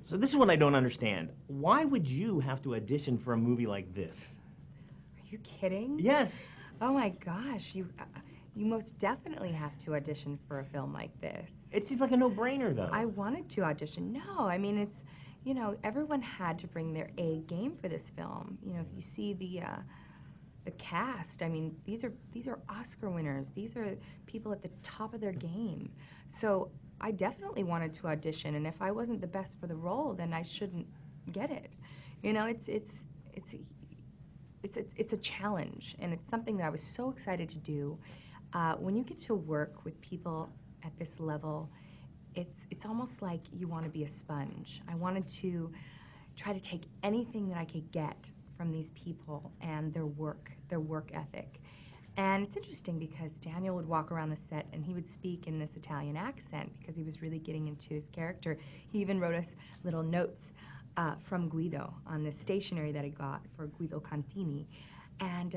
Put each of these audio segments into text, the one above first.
So this is what I don't understand. Why would you have to audition for a movie like this? Are you kidding? Yes. Oh my gosh, you most definitely have to audition for a film like this. It seems like a no-brainer, though. I wanted to audition. No, I mean, it's, you know, everyone had to bring their A game for this film. You know, if you see the cast, I mean, these are Oscar winners. These are people at the top of their game. So I definitely wanted to audition, and if I wasn't the best for the role, then I shouldn't get it. You know, it's a challenge, and it's something that I was so excited to do. When you get to work with people at this level, it's almost like you want to be a sponge. I wanted to try to take anything that I could get from these people and their work ethic. And it's interesting because Daniel would walk around the set and he would speak in this Italian accent because he was really getting into his character. He even wrote us little notes from Guido on the stationery that he got for Guido Contini. And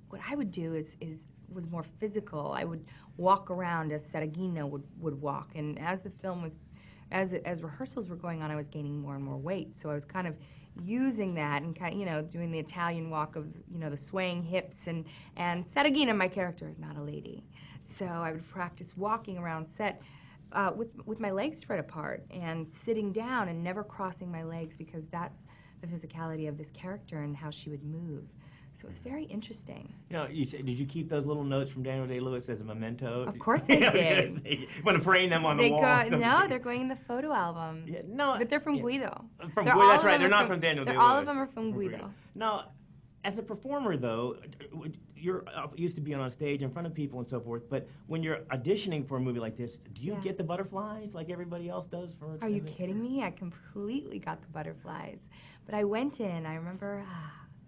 what I would do was more physical. I would walk around as Seragino would walk. And as the film was, as rehearsals were going on, I was gaining more and more weight. So I was kind of using that and kind of, you know, doing the Italian walk of, you know, the swaying hips. And Seragina, my character, is not a lady. So I would practice walking around set with my legs spread apart and sitting down and never crossing my legs because that's the physicality of this character and how she would move. So it was very interesting. You know, did you keep those little notes from Daniel Day-Lewis as a memento? Of course I did. You want to frame them on the wall? No, they're going in the photo album. Yeah, no, but they're from Guido. From Guido, that's right. They're not from Daniel Day-Lewis. All of them are from Guido. Now, as a performer, though, you're used to being on stage in front of people and so forth, but when you're auditioning for a movie like this, do you get the butterflies like everybody else does? Are you kidding me? I completely got the butterflies. But I went in, I remember,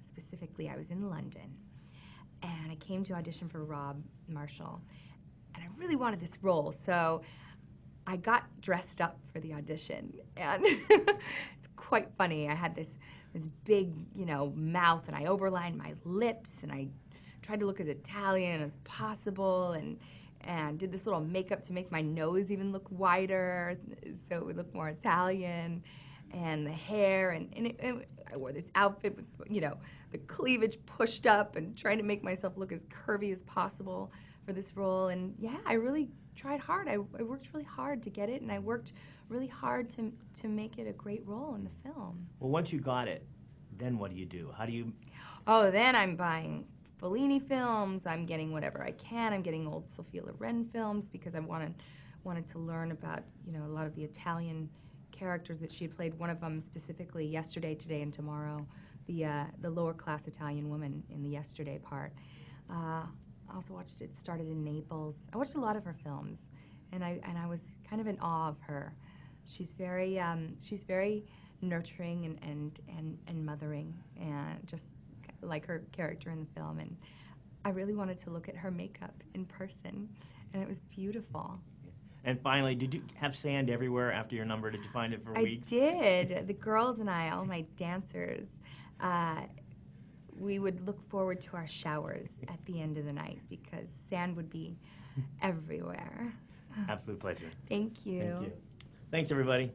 specifically, I was in London, and I came to audition for Rob Marshall, and I really wanted this role, so I got dressed up for the audition, and it's quite funny. I had this big, you know, mouth, and I overlined my lips, and I tried to look as Italian as possible, and did this little makeup to make my nose even look wider, so it would look more Italian, and the hair, and I wore this outfit with, you know, the cleavage pushed up and trying to make myself look as curvy as possible for this role. And yeah, I really tried hard. I worked really hard to get it, and I worked really hard to make it a great role in the film. Well, once you got it, then what do you do? How do you... Oh, then I'm buying Fellini films. I'm getting whatever I can. I'm getting old Sofia Loren films because I wanted to learn about, you know, a lot of the Italian characters that she had played. One of them specifically, Yesterday, Today, and Tomorrow, the lower class Italian woman in the Yesterday part. I also watched it started in Naples. I watched a lot of her films, and I was kind of in awe of her. She's very nurturing and mothering, and just like her character in the film. And I really wanted to look at her makeup in person, and it was beautiful. And finally, did you have sand everywhere after your number? Did you find it for weeks? I did. The girls and I, all my dancers, we would look forward to our showers at the end of the night because sand would be everywhere. Absolute pleasure. Thank you. Thank you. Thanks, everybody.